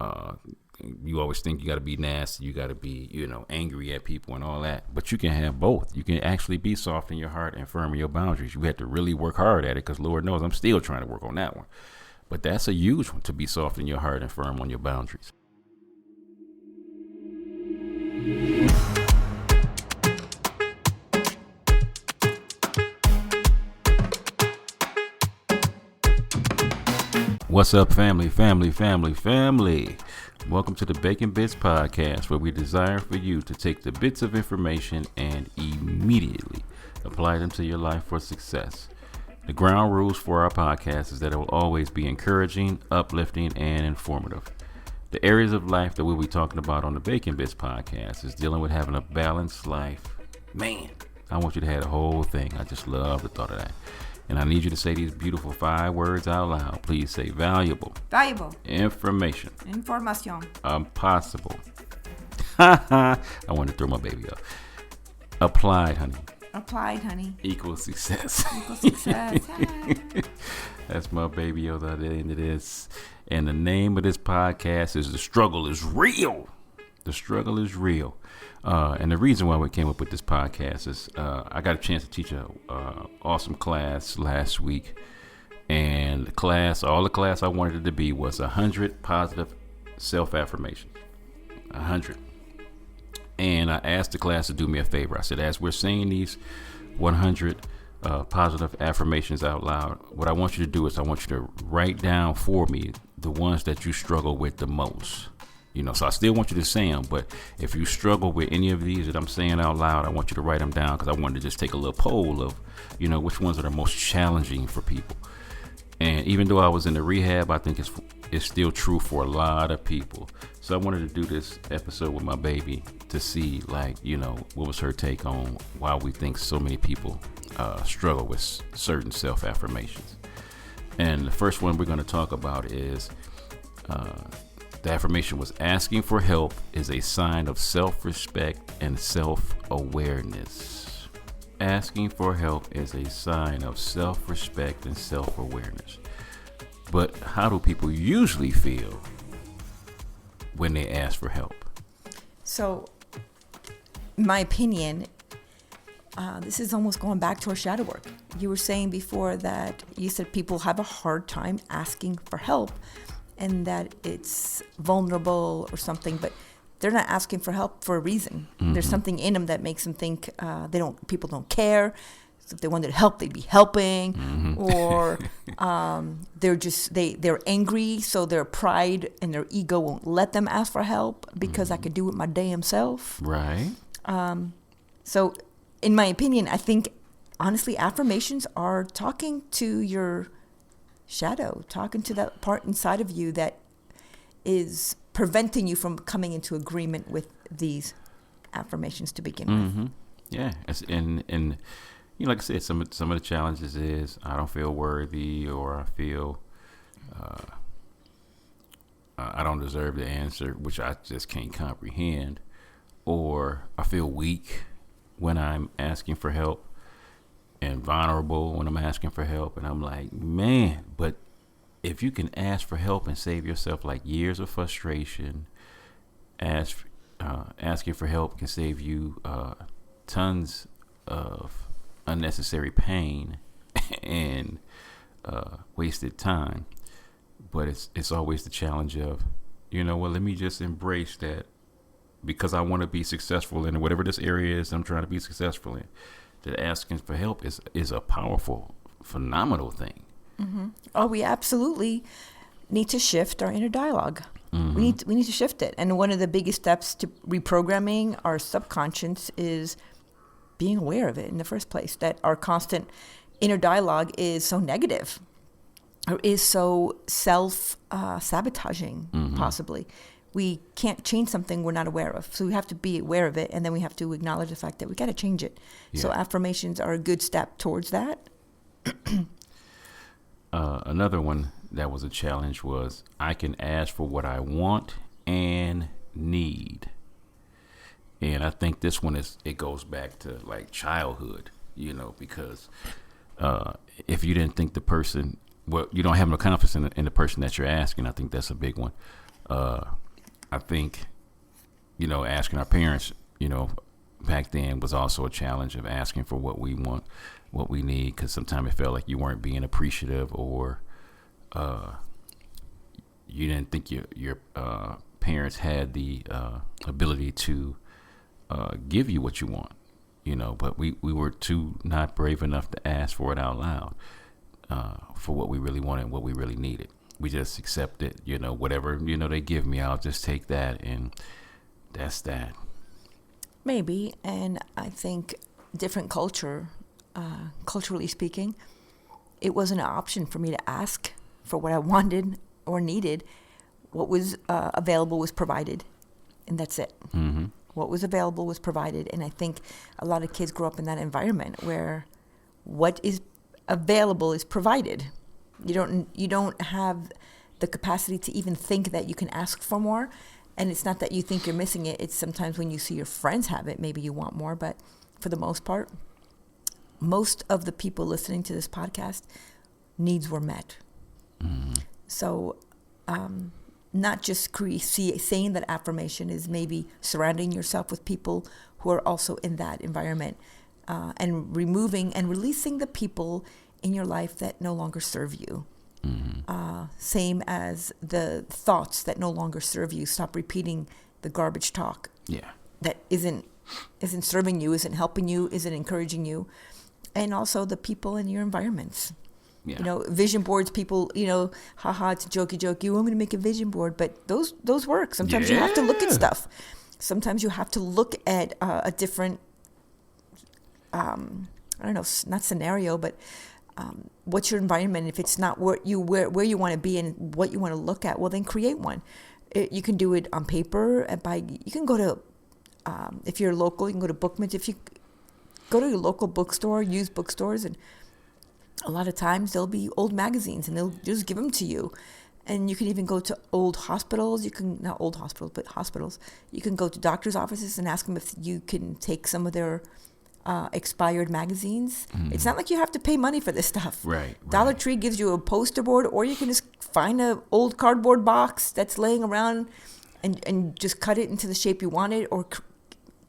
Uh, you always think you got to be nasty, you got to be, angry at people and all that. But you can have both. You can actually be soft in your heart and firm in your boundaries. You have to really work hard at it, because Lord knows I'm still trying to work on that one. But that's a huge one, to be soft in your heart and firm on your boundaries. What's up, family? Welcome to the Bacon Bits Podcast, where we desire for you to take the bits of information and immediately apply them to your life for success. The ground rules for our podcast is that it will always be encouraging, uplifting, and informative. The areas of life that we'll be talking about on the Bacon Bits Podcast is dealing with having a balanced life. Man, I want you to have the whole thing. I just love the thought of that. And I need you to say these beautiful 5 words out loud. Please say valuable. Valuable. Information. Información. Impossible. I want to throw my baby up. Applied, honey. Applied, honey. Equals success. Equals success. That's my baby on the other end of this. And the name of this podcast is The Struggle is Real. The Struggle is Real. And the reason why we came up with this podcast is I got a chance to teach a awesome class last week. And all the class I wanted it to be was 100 positive self-affirmations. 100. And I asked the class to do me a favor. I said, as we're saying these 100 positive affirmations out loud, what I want you to do is I want you to write down for me the ones that you struggle with the most. So I still want you to say them, but if you struggle with any of these that I'm saying out loud, I want you to write them down, because I wanted to just take a little poll of, which ones are the most challenging for people. And even though I was in the rehab, I think it's still true for a lot of people. So I wanted to do this episode with my baby to see, what was her take on why we think so many people struggle with certain self-affirmations. And the first one we're going to talk about is the affirmation was, asking for help is a sign of self-respect and self-awareness. Asking for help is a sign of self-respect and self-awareness. But how do people usually feel when they ask for help? So, in my opinion, this is almost going back to our shadow work. You were saying before that you said people have a hard time asking for help, and that it's vulnerable or something, but they're not asking for help for a reason. Mm-hmm. There's something in them that makes them think people don't care. So if they wanted help, they'd be helping. Mm-hmm. Or they're angry, so their pride and their ego won't let them ask for help because I could do it my damn self. Right. So in my opinion, I think honestly affirmations are talking to your shadow, talking to that part inside of you that is preventing you from coming into agreement with these affirmations to begin with. Yeah, and like I said, some of the challenges is I don't feel worthy, or I feel I don't deserve the answer, which I just can't comprehend, or I feel weak when I'm asking for help, and vulnerable when I'm asking for help. And I'm like, man, but if you can ask for help and save yourself like years of frustration, asking for help can save you tons of unnecessary pain and wasted time. But it's always the challenge of, let me just embrace that, because I want to be successful in whatever this area is I'm trying to be successful in. That asking for help is a powerful, phenomenal thing. Mm-hmm. Oh, we absolutely need to shift our inner dialogue. Mm-hmm. We need to shift it. And one of the biggest steps to reprogramming our subconscious is being aware of it in the first place, that our constant inner dialogue is so negative, or is so self-sabotaging, possibly. We can't change something we're not aware of. So we have to be aware of it, and then we have to acknowledge the fact that we got to change it. Yeah. So affirmations are a good step towards that. Another one that was a challenge was, I can ask for what I want and need. And I think this one it goes back to like childhood, because if you didn't think the person, you don't have no confidence in the person that you're asking, I think that's a big one. I think, asking our parents, back then was also a challenge of asking for what we want, what we need, because sometimes it felt like you weren't being appreciative, or you didn't think your parents had the ability to give you what you want, but we were too not brave enough to ask for it out loud, for what we really wanted, what we really needed. We just accepted, whatever, they give me, I'll just take that, and that's that. Maybe. And I think different culturally speaking, it wasn't an option for me to ask for what I wanted or needed. What was available was provided, and that's it. Mm-hmm. What was available was provided. And I think a lot of kids grow up in that environment where what is available is provided. You don't have the capacity to even think that you can ask for more. And it's not that you think you're missing it. It's sometimes when you see your friends have it, maybe you want more. But for the most part, most of the people listening to this podcast, needs were met. Mm-hmm. So not just saying that affirmation is maybe surrounding yourself with people who are also in that environment, and removing and releasing the people in your life that no longer serve you. Mm-hmm. Same as the thoughts that no longer serve you. Stop repeating the garbage talk. Yeah. That isn't serving you, isn't helping you, isn't encouraging you. And also the people in your environments. Yeah. Vision boards, people, haha, it's a jokey. I'm going to make a vision board. But those work. Sometimes you have to look at stuff. Sometimes you have to look at a different, I don't know, not scenario, but what's your environment? If it's not where you want to be and what you want to look at, well, then create one. You can do it on paper. You can go to, if you're local, you can go to Bookmans. If you go to your local bookstore, used bookstores, and a lot of times there'll be old magazines and they'll just give them to you. And you can even go to old hospitals. Not old hospitals, but hospitals. You can go to doctor's offices and ask them if you can take some of their expired magazines. Mm-hmm. It's not like you have to pay money for this stuff. Right. Dollar Tree gives you a poster board, or you can just find an old cardboard box that's laying around and just cut it into the shape you want it, or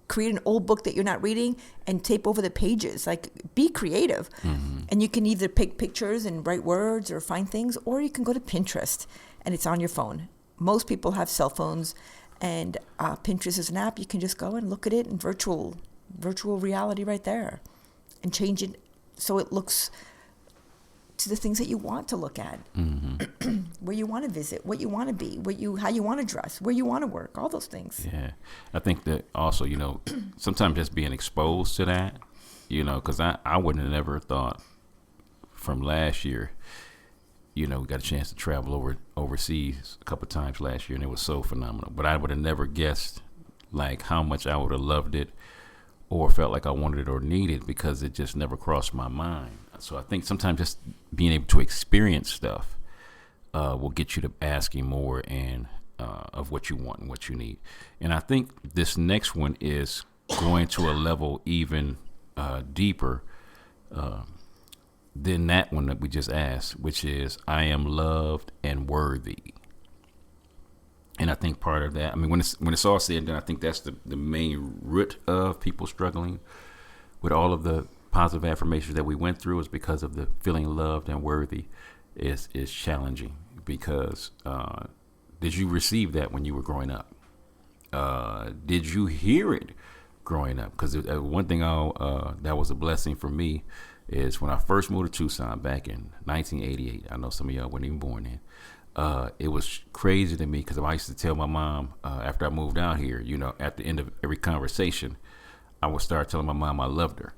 create an old book that you're not reading and tape over the pages. Like, be creative. Mm-hmm. And you can either pick pictures and write words or find things, or you can go to Pinterest and it's on your phone. Most people have cell phones, and Pinterest is an app. You can just go and look at it in virtual reality right there, and change it so it looks to the things that you want to look at, Mm-hmm. where you want to visit, what you want to be, how you want to dress, where you want to work, all those things. Yeah. I think that also, sometimes just being exposed to that, because I wouldn't have never thought from last year, we got a chance to travel overseas a couple of times last year, and it was so phenomenal. But I would have never guessed like how much I would have loved it, or felt like I wanted it or needed, because it just never crossed my mind. So I think sometimes just being able to experience stuff will get you to asking more and of what you want and what you need. And I think this next one is going to a level even deeper than that one that we just asked, which is, I am loved and worthy. And I think part of that, when it's all said and done, I think that's the main root of people struggling with all of the positive affirmations that we went through, is because of the feeling loved and worthy is challenging. Because did you receive that when you were growing up? Did you hear it growing up? Because one thing that was a blessing for me is when I first moved to Tucson back in 1988. I know some of y'all weren't even born then. It was crazy to me, because I used to tell my mom after I moved out here, at the end of every conversation, I would start telling my mom I loved her.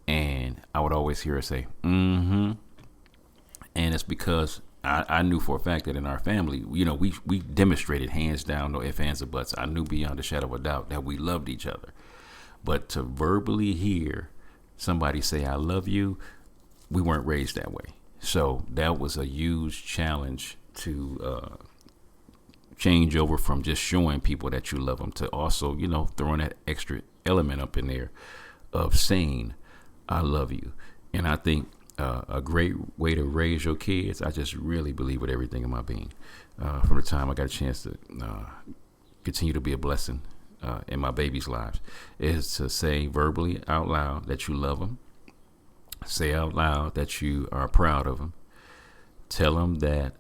And I would always hear her say, mm-hmm. And it's because I knew for a fact that in our family, we demonstrated hands down, no ifs, ands, or buts. I knew beyond a shadow of a doubt that we loved each other. But to verbally hear somebody say, I love you, we weren't raised that way. So that was a huge challenge to change over from just showing people that you love them to also, throwing that extra element up in there of saying, I love you. And I think a great way to raise your kids. I just really believe with everything in my being. From the time I got a chance to continue to be a blessing in my babies' lives, is to say verbally out loud that you love them. Say out loud that you are proud of them. Tell them that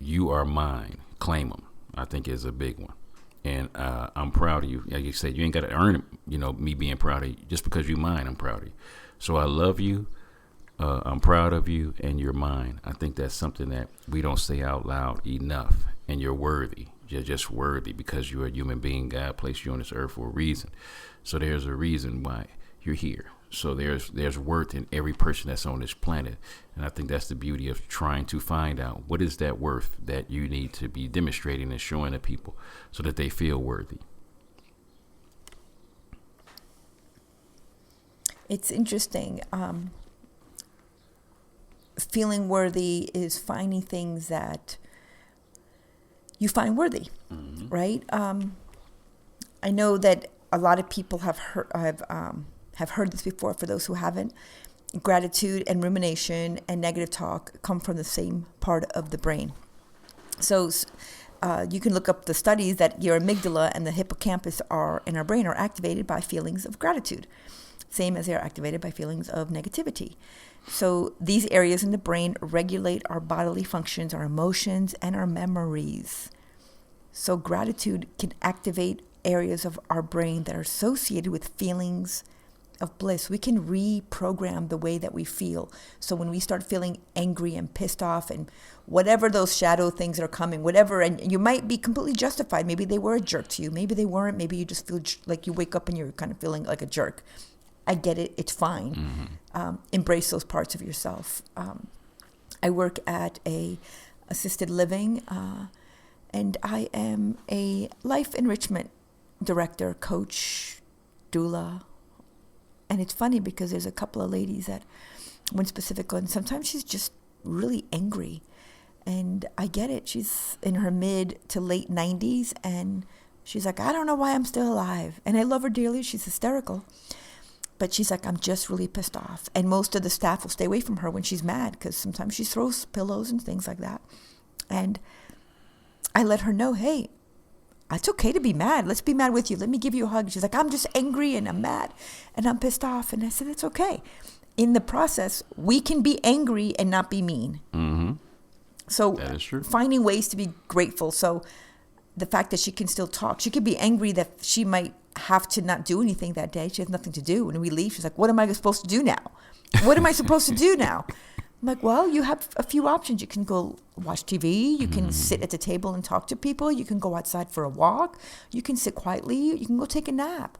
you are mine. Claim them. I think is a big one. And I'm proud of you. Like you said, you ain't got to earn it, me being proud of you. Just because you're mine, I'm proud of you. So I love you. I'm proud of you, and you're mine. I think that's something that we don't say out loud enough. And you're worthy. You're just worthy because you're a human being. God placed you on this earth for a reason. So there's a reason why you're here. So there's worth in every person that's on this planet. And I think that's the beauty of trying to find out what is that worth that you need to be demonstrating and showing to people so that they feel worthy. It's interesting. Feeling worthy is finding things that you find worthy, right? I know that a lot of people have heard this before. For those who haven't, gratitude and rumination and negative talk come from the same part of the brain. So you can look up the studies that your amygdala and the hippocampus in our brain are activated by feelings of gratitude, same as they are activated by feelings of negativity. So these areas in the brain regulate our bodily functions, our emotions, and our memories. So gratitude can activate areas of our brain that are associated with feelings of bliss. We can reprogram the way that we feel. So when we start feeling angry and pissed off and whatever those shadow things are coming, whatever, and you might be completely justified. Maybe they were a jerk to you. Maybe they weren't. Maybe you just feel like you wake up and you're kind of feeling like a jerk. I get it. It's fine. Embrace those parts of yourself. I work at a assisted living, and I am a life enrichment director, coach, doula. And it's funny because there's a couple of ladies that, one specific one, sometimes she's just really angry. And I get it. She's in her mid to late 90s, and she's like, I don't know why I'm still alive. And I love her dearly. She's hysterical. But she's like, I'm just really pissed off. And most of the staff will stay away from her when she's mad because sometimes she throws pillows and things like that. And I let her know, hey, it's okay to be mad. Let's be mad with you. Let me give you a hug. She's like, I'm just angry and I'm mad and I'm pissed off. And I said, it's okay. In the process, we can be angry and not be mean. Mm-hmm. So that is true. Finding ways to be grateful. So the fact that she can still talk, she could be angry that she might have to not do anything that day. She has nothing to do. When we leave, she's like, what am I supposed to do now? What am I supposed to do now? I'm like, well, you have a few options. You can go watch TV. You can sit at the table and talk to people. You can go outside for a walk. You can sit quietly. You can go take a nap.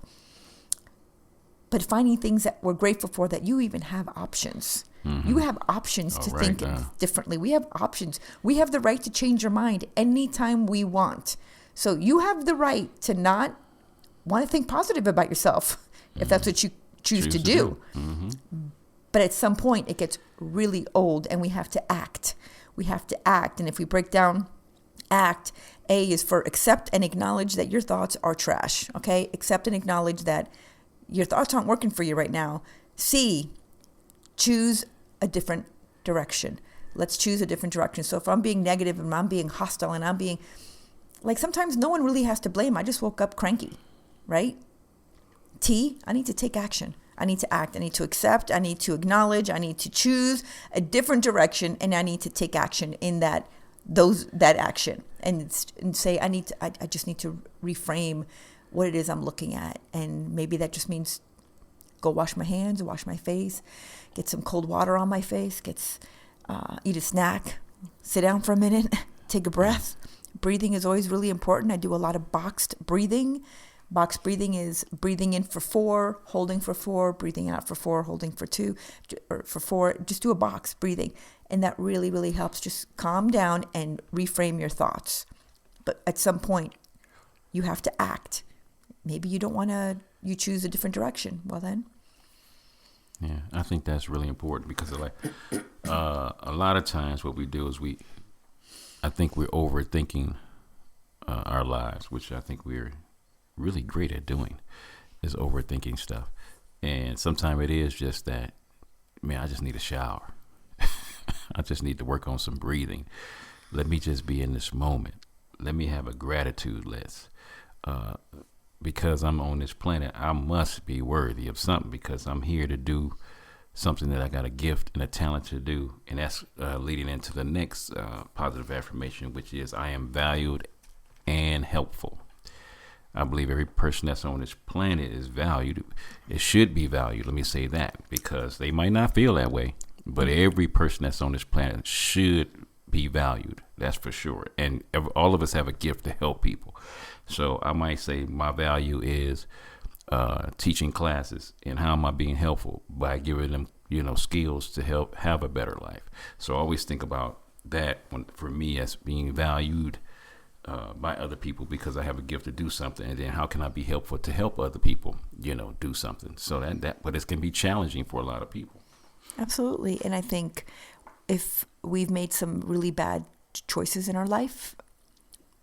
But finding things that we're grateful for, that you even have options. You have options to think differently. We have options. We have the right to change your mind anytime we want. So you have the right to not want to think positive about yourself if that's what you choose to do. But at some point, it gets really old and we have to act. We have to act. And if we break down act, A is for accept and acknowledge that your thoughts are trash. Okay? Accept and acknowledge that your thoughts aren't working for you right now. C, choose a different direction. Let's choose a different direction. So if I'm being negative and I'm being hostile and I'm being, like, sometimes no one really has to blame. I just woke up cranky, right? T, I need to take action. I need to act. I need to accept. I need to acknowledge. I need to choose a different direction, and I need to take action in that action, and say I just need to reframe what it is I'm looking at, and maybe that just means go wash my hands, wash my face, get some cold water on my face, eat a snack, sit down for a minute, take a breath. Breathing is always really important. I do a lot of boxed breathing. Box breathing is breathing in for 4, holding for 4, breathing out for 4, holding for 2, or for 4. Just do a box breathing. And that really, really helps. Just calm down and reframe your thoughts. But at some point, you have to act. Maybe you don't want to, you choose a different direction. Well then. Yeah, I think that's really important because a lot of times what we do is I think we're overthinking our lives, which I think we're really great at doing, is overthinking stuff. And sometimes it is just that man, I just need a shower. I just need to work on some breathing. Let me just be in this moment. Let me have a gratitude list. Because I'm on this planet, I must be worthy of something because I'm here to do something that I got a gift and a talent to do. And that's leading into the next positive affirmation, which is I am valued and helpful. I believe every person that's on this planet is valued. It should be valued. Let me say that because they might not feel that way, but every person that's on this planet should be valued. That's for sure. And all of us have a gift to help people. So I might say my value is teaching classes. And how am I being helpful? By giving them, skills to help have a better life. So I always think about that for me as being valued by other people because I have a gift to do something. And then how can I be helpful to help other people, do something? So but it can be challenging for a lot of people. Absolutely. And I think if we've made some really bad choices in our life,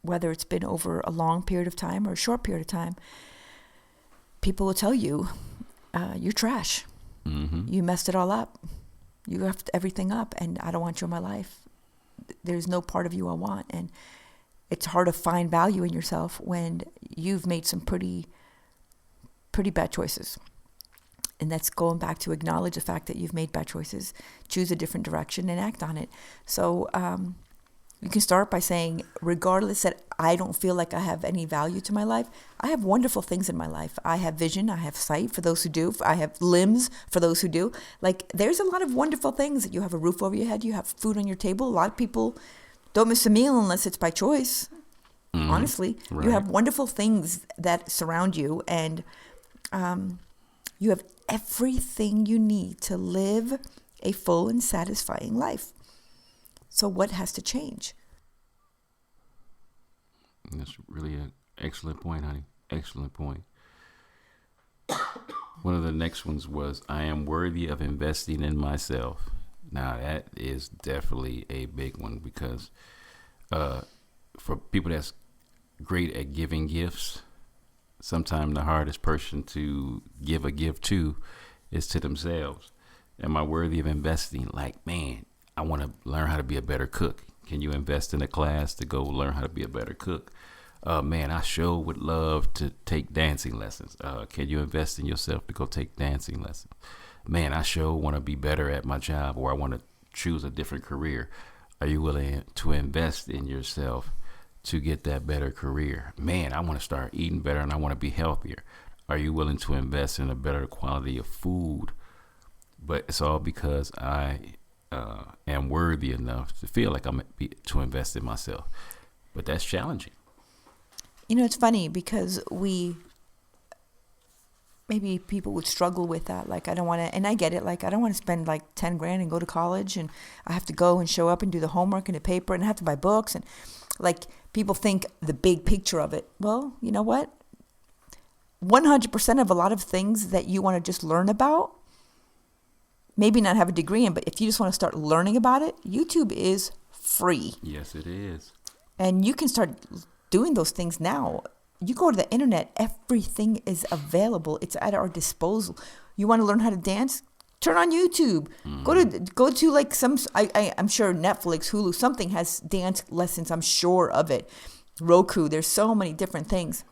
whether it's been over a long period of time or a short period of time, people will tell you, you're trash. Mm-hmm. You messed it all up. You effed everything up, and I don't want you in my life. There's no part of you I want. And it's hard to find value in yourself when you've made some pretty bad choices. And that's going back to acknowledge the fact that you've made bad choices, choose a different direction, and act on it. So you can start by saying, regardless that I don't feel like I have any value to my life, I have wonderful things in my life. I have vision, I have sight for those who do, I have limbs for those who do. Like, there's a lot of wonderful things. You have a roof over your head, you have food on your table. A lot of people don't miss a meal unless it's by choice. Honestly, right. You have wonderful things that surround you, and you have everything you need to live a full and satisfying life. So what has to change? That's really an excellent point, honey. Excellent point. One of the next ones was, I am worthy of investing in myself. Now, that is definitely a big one because for people that's great at giving gifts, sometimes the hardest person to give a gift to is to themselves. Am I worthy of investing? Like, man, I want to learn how to be a better cook. Can you invest in a class to go learn how to be a better cook? Man, I sure would love to take dancing lessons. Can you invest in yourself to go take dancing lessons? Man, I sure want to be better at my job, or I want to choose a different career. Are you willing to invest in yourself to get that better career? Man, I want to start eating better and I want to be healthier. Are you willing to invest in a better quality of food? But it's all because I am worthy enough to feel like to invest in myself. But that's challenging. It's funny because maybe people would struggle with that. Like, I don't want to, and I get it. Like, I don't want to spend like 10 grand and go to college, and I have to go and show up and do the homework and the paper, and I have to buy books. And like, people think the big picture of it. Well, you know what? 100% of a lot of things that you want to just learn about, maybe not have a degree in, but if you just want to start learning about it, YouTube is free. Yes, it is. And you can start doing those things now. You go to the internet, everything is available. It's at our disposal. You want to learn how to dance? Turn on YouTube. Go to like I'm sure Netflix, Hulu, something has dance lessons. I'm sure of it. Roku, there's so many different things.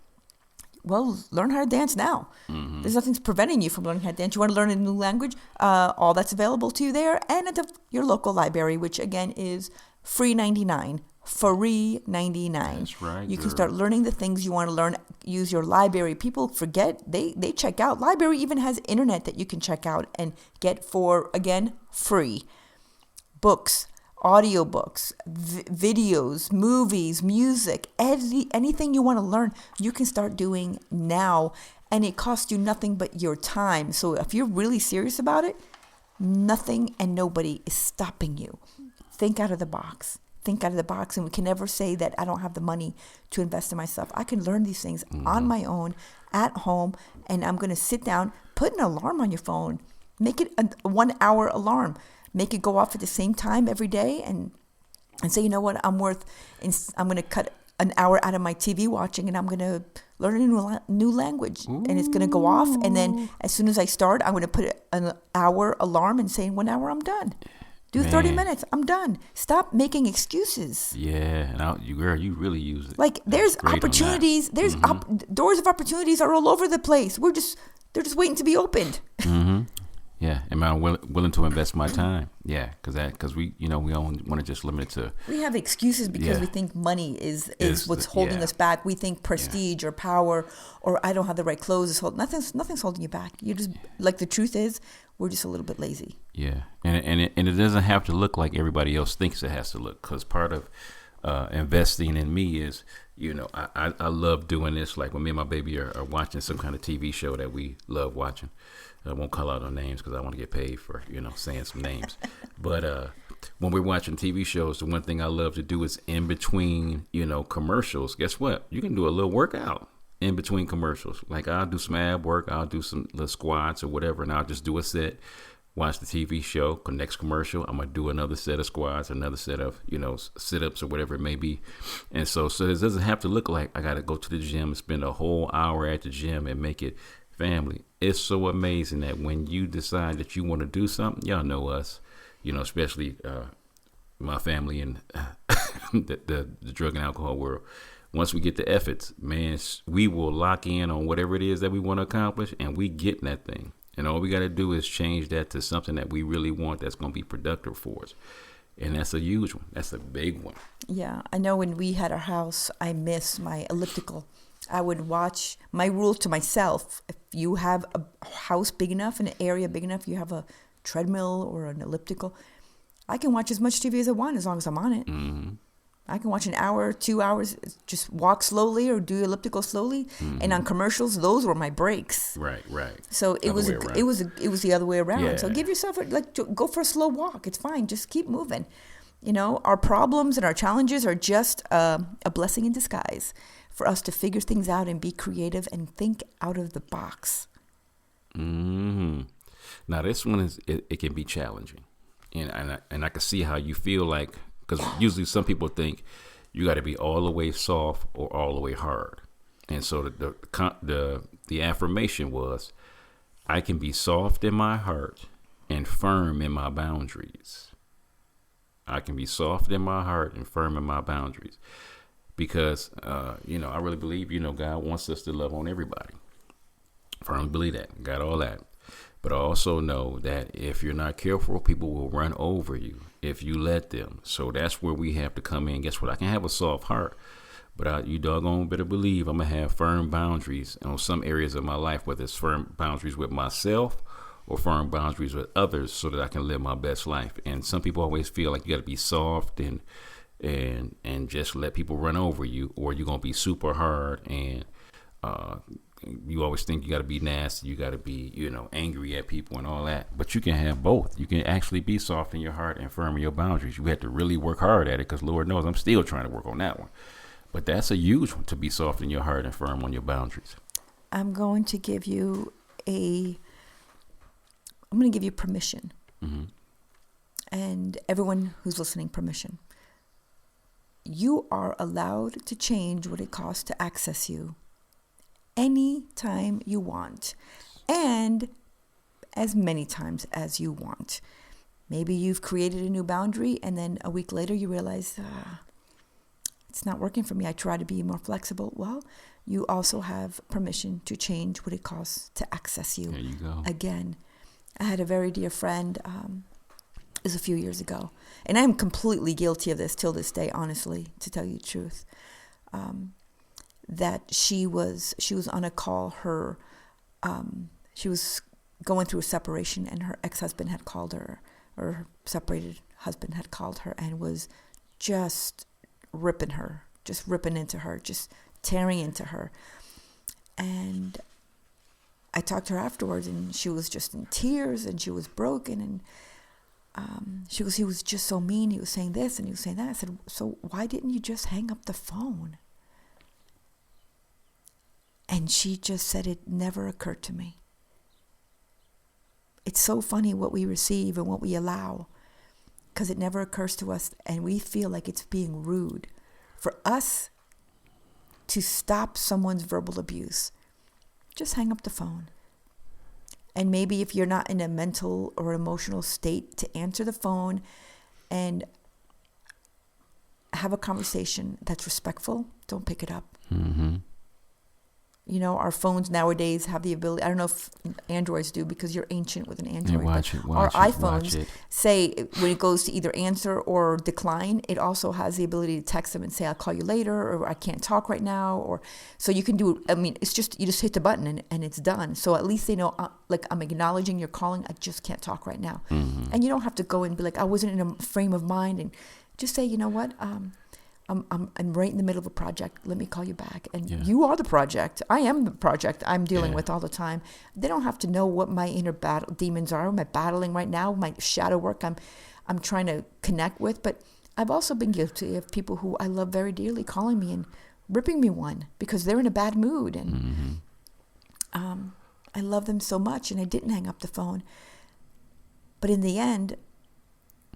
Well, learn how to dance now. There's nothing preventing you from learning how to dance. You want to learn a new language? All that's available to you there, and at your local library, which again is free 99. Free 99. That's right. You can start learning the things you want to learn. Use your library. People forget they check out. Library even has internet that you can check out and get for, again, free. Books, audiobooks, videos, movies, music, anything you want to learn, you can start doing now, and it costs you nothing but your time. So if you're really serious about it, nothing and nobody is stopping you. Think out of the box. Think out of the box, and we can never say that I don't have the money to invest in myself. I can learn these things on my own at home, and I'm going to sit down, put an alarm on your phone, make it a 1 hour alarm, make it go off at the same time every day, and say, you know what, I'm going to cut an hour out of my TV watching, and I'm going to learning a new language. And it's going to go off. And then as soon as I start, I'm going to put an hour alarm and say, 1 hour, I'm done. Do 30 minutes. I'm done. Stop making excuses. Yeah. And you really use it. Like there's opportunities. There's doors of opportunities are all over the place. They're just waiting to be opened. Mm-hmm. Yeah. Am I willing to invest my time? Yeah. Because we only want to just limit it to. We have excuses because we think money is what's holding us back. We think prestige or power or I don't have the right clothes. Nothing's holding you back. You just like the truth is. We're just a little bit lazy. Yeah, and it doesn't have to look like everybody else thinks it has to look. Because part of investing in me is, I love doing this. Like when me and my baby are watching some kind of TV show that we love watching. I won't call out no names because I want to get paid for saying some names. But when we're watching TV shows, the one thing I love to do is in between commercials. Guess what? You can do a little workout in between commercials. Like I'll do some ab work, I'll do some little squats or whatever, and I'll just do a set, watch the TV show, next commercial, I'm gonna do another set of squats, another set of, sit-ups or whatever it may be. And so it doesn't have to look like I gotta go to the gym and spend a whole hour at the gym and make it family. It's so amazing that when you decide that you want to do something, y'all know us, especially my family and the drug and alcohol world. Once we get the efforts, man, we will lock in on whatever it is that we want to accomplish, and we get that thing. And all we got to do is change that to something that we really want that's going to be productive for us. And that's a huge one. That's a big one. Yeah. I know when we had our house, I miss my elliptical. I would watch my rule to myself. If you have a house big enough, an area big enough, you have a treadmill or an elliptical, I can watch as much TV as I want as long as I'm on it. Mm-hmm. I can watch an hour, 2 hours, just walk slowly or do elliptical slowly. Mm-hmm. And on commercials, those were my breaks. Right. So it was the other way around. Yeah. So give yourself go for a slow walk. It's fine. Just keep moving. Our problems and our challenges are just a blessing in disguise for us to figure things out and be creative and think out of the box. Mm-hmm. Now this one it can be challenging, and I can see how you feel like. Because usually some people think you got to be all the way soft or all the way hard. And so the affirmation was, I can be soft in my heart and firm in my boundaries. I can be soft in my heart and firm in my boundaries. Because, I really believe, God wants us to love on everybody. Firmly believe that. Got all that. But I also know that if you're not careful, people will run over you if you let them. So that's where we have to come in. Guess what? I can have a soft heart, but you doggone better believe I'm going to have firm boundaries on some areas of my life, whether it's firm boundaries with myself or firm boundaries with others so that I can live my best life. And some people always feel like you got to be soft and just let people run over you, or you're going to be super hard and you always think you got to be nasty, you got to be, angry at people and all that. But you can have both. You can actually be soft in your heart and firm in your boundaries. You have to really work hard at it because Lord knows I'm still trying to work on that one. But that's a huge one, to be soft in your heart and firm on your boundaries. I'm going to give you permission. Mm-hmm. And everyone who's listening, permission. You are allowed to change what it costs to access you anytime you want, and as many times as you want. Maybe you've created a new boundary, and then a week later you realize it's not working for me. I try to be more flexible. Well, you also have permission to change what it costs to access you. There you go. Again, I had a very dear friend. It was a few years ago, and I'm completely guilty of this till this day. Honestly, to tell you the truth. That she was on a call. She was going through a separation, and her ex-husband had called her, or her separated husband had called her, and was just ripping into her, just tearing into her. And I talked to her afterwards, and she was just in tears, and she was broken, and he was just so mean. He was saying this and he was saying that. I said, so why didn't you just hang up the phone? And she just said, it never occurred to me. It's so funny what we receive and what we allow, because it never occurs to us, and we feel like it's being rude. For us, to stop someone's verbal abuse, just hang up the phone. And maybe if you're not in a mental or emotional state to answer the phone and have a conversation that's respectful, don't pick it up. Mm-hmm. You know, our phones nowadays have the ability, I don't know if Androids do because you're ancient with an Android. Our iPhones say when it goes to either answer or decline, it also has the ability to text them and say, I'll call you later, or I can't talk right now. Or so you can do, I mean, it's just, you just hit the button and it's done. So at least they know, like, I'm acknowledging you're calling. I just can't talk right now. Mm-hmm. And you don't have to go and be like, I wasn't in a frame of mind, and just say, you know what? I'm right in the middle of a project. Let me call you back. And you are the project. I am the project I'm dealing with all the time. They don't have to know what my inner battle demons are. Am I battling right now? My shadow work I'm trying to connect with. But I've also been guilty of people who I love very dearly calling me and ripping me one because they're in a bad mood. And I love them so much, and I didn't hang up the phone. But in the end,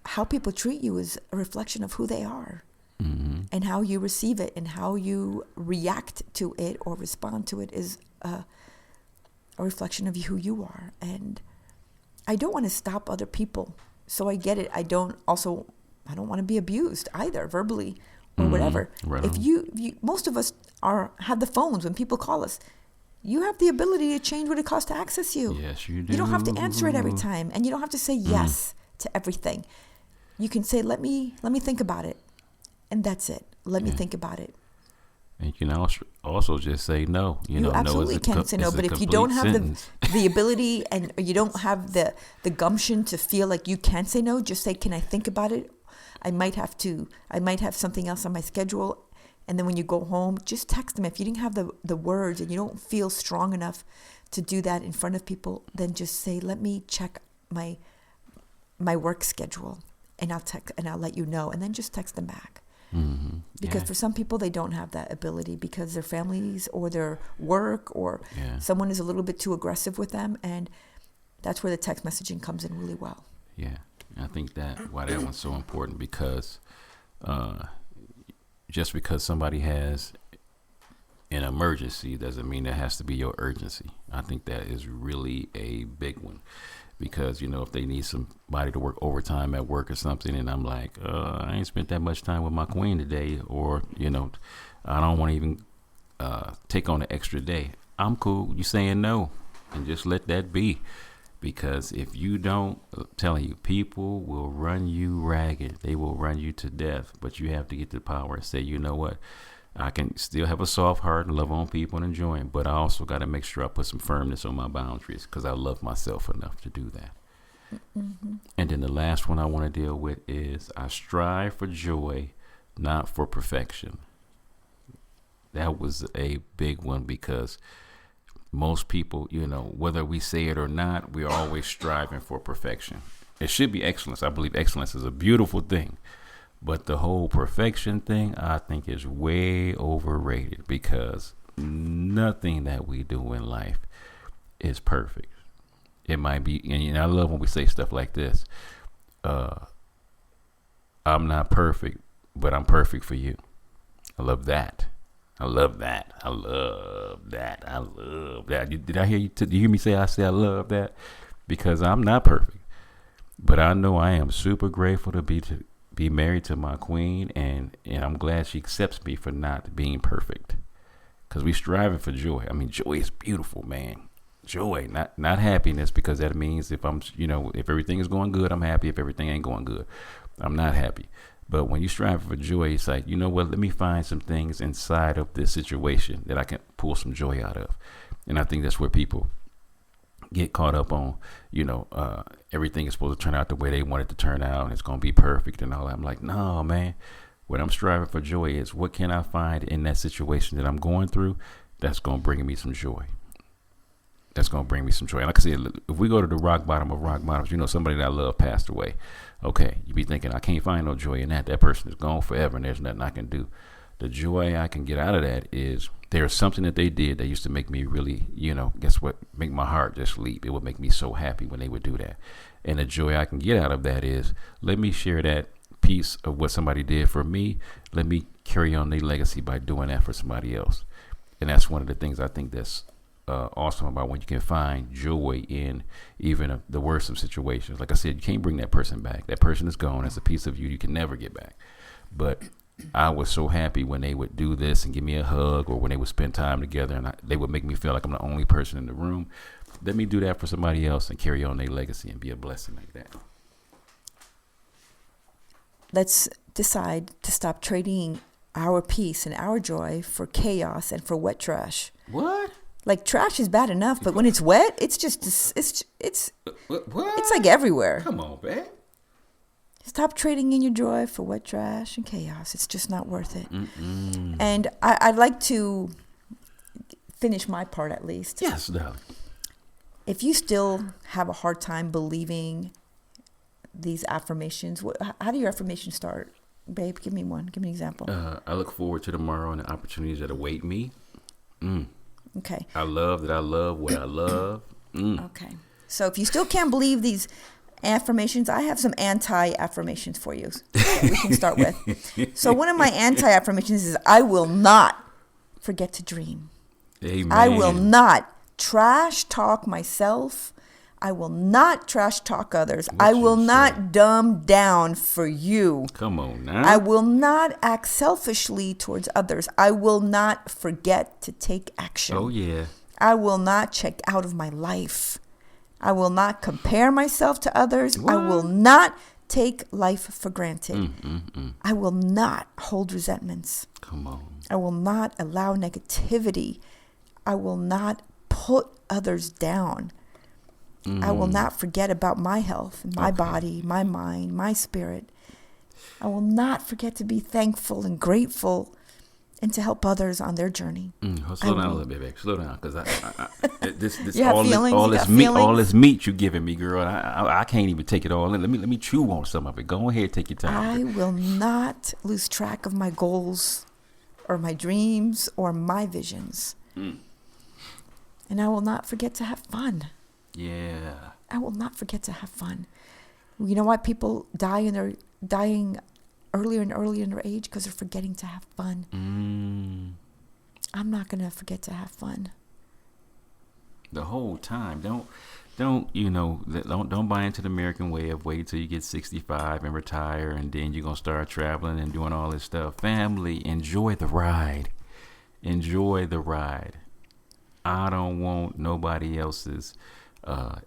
how people treat you is a reflection of who they are. Mm-hmm. And how you receive it and how you react to it or respond to it is a reflection of who you are. And I don't want to stop other people. So I get it. I don't want to be abused either, verbally or whatever. Right. If you most of us have the phones when people call us. You have the ability to change what it costs to access you. Yes, you do. You don't have to answer it every time, and you don't have to say yes to everything. You can say, let me think about it. And that's it. Let me think about it. And you can also just say no. You absolutely can say no. But if you don't have the ability and you don't have the gumption to feel like you can say no, just say, can I think about it? I might have something else on my schedule. And then when you go home, just text them. If you didn't have the words and you don't feel strong enough to do that in front of people, then just say, let me check my work schedule and I'll let you know. And then just text them back. Mm-hmm. Because for some people, they don't have that ability because their families or their work or someone is a little bit too aggressive with them. And that's where the text messaging comes in really well. Yeah. I think why that one's so important because just because somebody has an emergency doesn't mean that has to be your urgency. I think that is really a big one. Because, if they need somebody to work overtime at work or something, and I'm like, I ain't spent that much time with my queen today, or, I don't want to even take on an extra day. I'm cool. You saying no, and just let that be. Because if you don't, I'm telling you, people will run you ragged. They will run you to death. But you have to get the power and say, you know what? I can still have a soft heart and love on people and enjoy them, but I also got to make sure I put some firmness on my boundaries because I love myself enough to do that. Mm-hmm. And then the last one I want to deal with is I strive for joy, not for perfection. That was a big one because most people, whether we say it or not, we're always striving for perfection. It should be excellence. I believe excellence is a beautiful thing. But the whole perfection thing, I think, is way overrated because nothing that we do in life is perfect. It might be, and I love when we say stuff like this. I'm not perfect, but I'm perfect for you. I love that. I love that. I love that. I love that. Did I hear you? Did you hear me say I love that? Because I'm not perfect, but I know I am super grateful to be married to my queen, and I'm glad she accepts me for not being perfect, because we striving for joy. I mean, joy is beautiful, man. Joy, not happiness, because that means if if everything is going good, I'm happy. If everything ain't going good, I'm not happy. But when you strive for joy, it's like, you know what, let me find some things inside of this situation that I can pull some joy out of. And I think that's where people get caught up on, everything is supposed to turn out the way they want it to turn out, and it's going to be perfect and all that. I'm like, no, man. What I'm striving for joy is, what can I find in that situation that I'm going through that's going to bring me some joy? That's going to bring me some joy. And like I said, if we go to the rock bottom of rock bottoms, somebody that I love passed away. Okay, you be thinking, I can't find no joy in that. That person is gone forever and there's nothing I can do. The joy I can get out of that is there's something that they did that used to make me really, guess what? Make my heart just leap. It would make me so happy when they would do that. And the joy I can get out of that is, let me share that piece of what somebody did for me, let me carry on their legacy by doing that for somebody else. And that's one of the things I think that's awesome about when you can find joy in even the worst of situations. Like I said, you can't bring that person back. That person is gone. That's a piece of you can never get back. But I was so happy when they would do this and give me a hug, or when they would spend time together, and they would make me feel like I'm the only person in the room. Let me do that for somebody else and carry on their legacy and be a blessing like that. Let's decide to stop trading our peace and our joy for chaos and for wet trash. What? Like, trash is bad enough, but when it's wet, it's just it's like everywhere. Come on, babe. Stop trading in your joy for wet trash and chaos. It's just not worth it. Mm-mm. And I'd like to finish my part at least. Yes, darling. If you still have a hard time believing these affirmations, how do your affirmations start? Babe, give me one. Give me an example. I look forward to tomorrow and the opportunities that await me. Okay. I love that I love what I love. Okay. So if you still can't believe these affirmations, I have some anti-affirmations for you that we can start with. So one of my anti-affirmations is, I will not forget to dream. Amen. I will not trash talk myself. I will not trash talk others. I will not dumb down for you. Come on now. I will not act selfishly towards others. I will not forget to take action. Oh, yeah. I will not check out of my life. I will not compare myself to others. What? I will not take life for granted. I will not hold resentments. Come on. I will not allow negativity. I will not put others down. I will not forget about my health, my body, my mind, my spirit. I will not forget to be thankful and grateful and to help others on their journey. Slow down a little bit, baby. Slow down, because this You have feelings? all You this got meat, feelings? all this meat you giving me, girl. I can't even take it all in. Let me chew on some of it. Go ahead, take your time. I will not lose track of my goals or my dreams or my visions. And I will not forget to have fun. Yeah. I will not forget to have fun. You know why people die and they're dying earlier and earlier in their age? Because they're forgetting to have fun. I'm not going to forget to have fun. The whole time. Don't buy into the American way of wait till you get 65 and retire, and then you're going to start traveling and doing all this stuff. Family, enjoy the ride. Enjoy the ride. I don't want nobody else's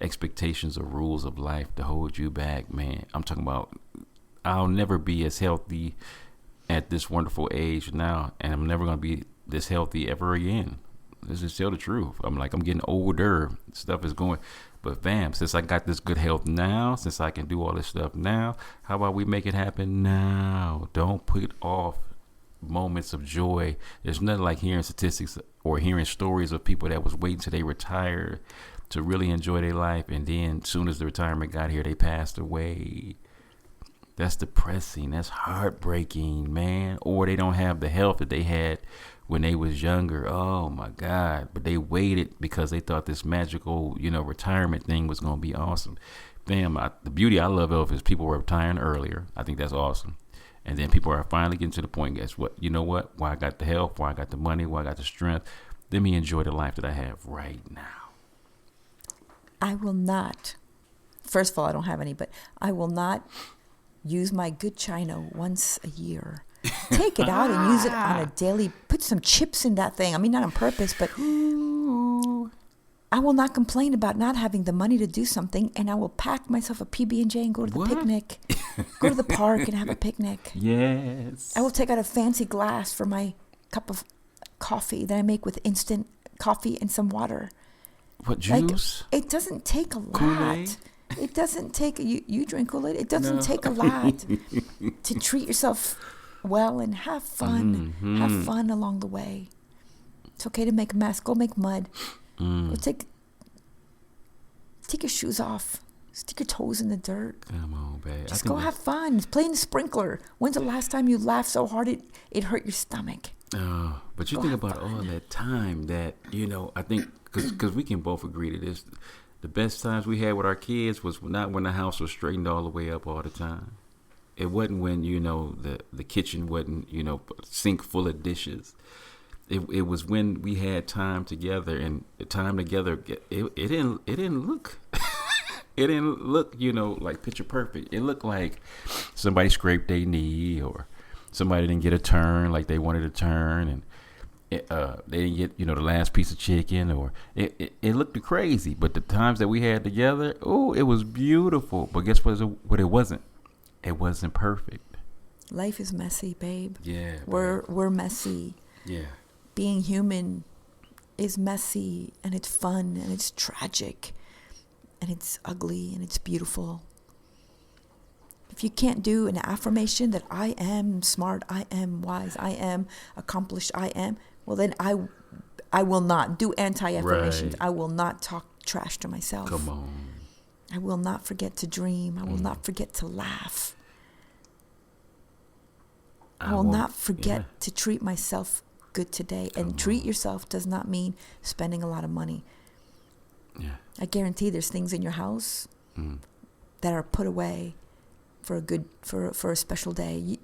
expectations or rules of life to hold you back, man. I'm talking about, I'll never be as healthy at this wonderful age now, and I'm never going to be this healthy ever again. This is still the truth. I'm getting older. Stuff is going, but fam, since I got this good health now, since I can do all this stuff now, how about we make it happen now? Don't put off moments of joy. There's nothing like hearing statistics or hearing stories of people that was waiting till they retired to really enjoy their life, and then as soon as the retirement got here, they passed away. That's depressing. That's heartbreaking, man. Or they don't have the health that they had when they was younger. Oh my God. But they waited because they thought this magical, retirement thing was going to be awesome. Fam, the beauty I love of is people were retiring earlier. I think that's awesome. And then people are finally getting to the point, guess what? You know what? Why I got the health, why I got the money, why I got the strength. Let me enjoy the life that I have right now. I will not, first of all, I don't have any, but I will not use my good china once a year. Take it out and use it on a daily, put some chips in that thing. I mean, not on purpose, but I will not complain about not having the money to do something, and I will pack myself a PB&J and go to the picnic, go to the park and have a picnic. Yes. I will take out a fancy glass for my cup of coffee that I make with instant coffee and some water. What, juice? It doesn't take a lot. Kool-Aid? It doesn't take, you drink Kool-Aid? It doesn't take a lot to treat yourself well and have fun. Have fun along the way. It's okay to make a mess. Go make mud. Go take your shoes off. Stick your toes in the dirt. Come on, babe. Just go have fun. Play in the sprinkler. When's the last time you laughed so hard it hurt your stomach? But you think about all that time that, I think, because we can both agree to this. The best times we had with our kids was not when the house was straightened all the way up all the time. It wasn't when, the kitchen wasn't, sink full of dishes. It was when we had time together, and the time together, it didn't look it didn't look, like picture perfect. It looked like somebody scraped their knee, or somebody didn't get a turn like they wanted a turn, and they didn't get, the last piece of chicken, or it looked crazy. But the times that we had together, it was beautiful. But guess what? It wasn't. It wasn't perfect. Life is messy, babe. Yeah. We're messy. Yeah. Being human is messy, and it's fun, and it's tragic, and it's ugly, and it's beautiful. If you can't do an affirmation that I am smart, I am wise, I am accomplished, I am, well, then I will not do anti-affirmations. Right. I will not talk trash to myself. Come on. I will not forget to dream. I will not forget to laugh. I will not forget to treat myself good today. And treat yourself does not mean spending a lot of money. Yeah. I guarantee there's things in your house that are put away for a special day.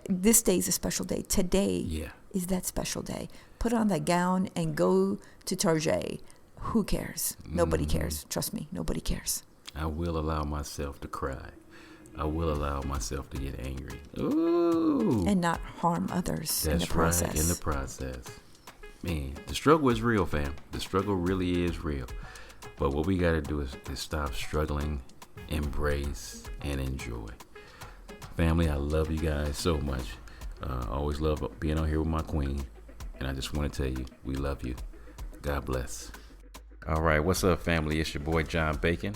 This day is a special day. Today is that special day. Put on that gown and go to Target. Who cares? Nobody cares. Trust me, nobody cares. I will allow myself to cry. I will allow myself to get angry. Ooh. And not harm others in the process. That's right, in the process. Man, the struggle is real, fam. The struggle really is real. But what we got to do is stop struggling, embrace, and enjoy. Family, I love you guys so much. I always love being on here with my queen. And I just want to tell you, we love you. God bless. All right, what's up, family? It's your boy, John Bacon,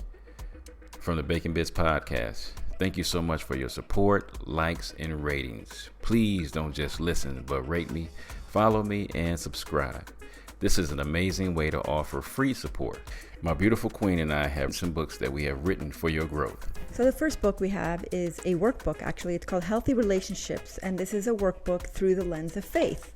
from the Bacon Bits Podcast. Thank you so much for your support, likes, and ratings. Please don't just listen, but rate me, follow me, and subscribe. This is an amazing way to offer free support. My beautiful queen and I have some books that we have written for your growth. So the first book we have is a workbook, actually. It's called Healthy Relationships, and this is a workbook through the lens of faith.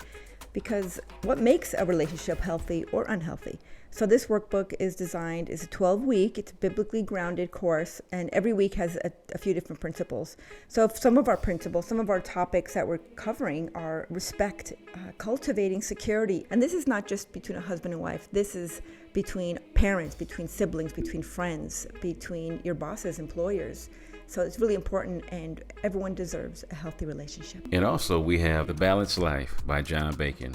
Because what makes a relationship healthy or unhealthy? So this workbook is designed, it's a 12-week, it's a biblically grounded course, and every week has a few different principles. So if some of our principles, some of our topics that we're covering are respect, cultivating security. And this is not just between a husband and wife. This is between parents, between siblings, between friends, between your bosses, employers. So it's really important, and everyone deserves a healthy relationship. And also we have The Balanced Life by John Bacon.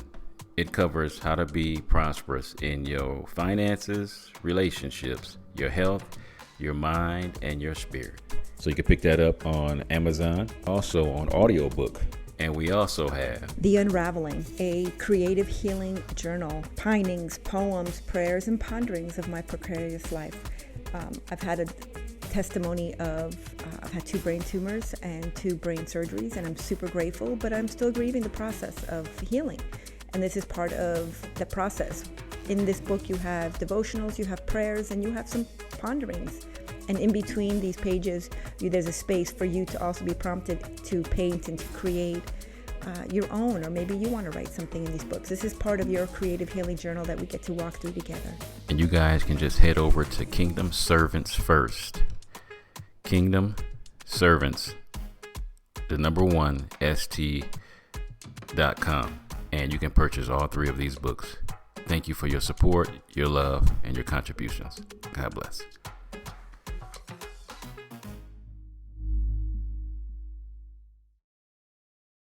It covers how to be prosperous in your finances, relationships, your health, your mind, and your spirit. So you can pick that up on Amazon, also on audiobook. And we also have The Unraveling, a creative healing journal, pinings, poems, prayers, and ponderings of my precarious life. I've had a testimony of, I've had 2 brain tumors and 2 brain surgeries, and I'm super grateful, but I'm still grieving the process of healing. And this is part of the process. In this book, you have devotionals, you have prayers, and you have some ponderings. And in between these pages, there's a space for you to also be prompted to paint and to create your own, or maybe you want to write something in these books. This is part of your creative healing journal that we get to walk through together. And you guys can just head over to Kingdom Servants First. Kingdom Servants, the number 1, st.com. And you can purchase all 3 of these books. Thank you for your support, your love, and your contributions. God bless.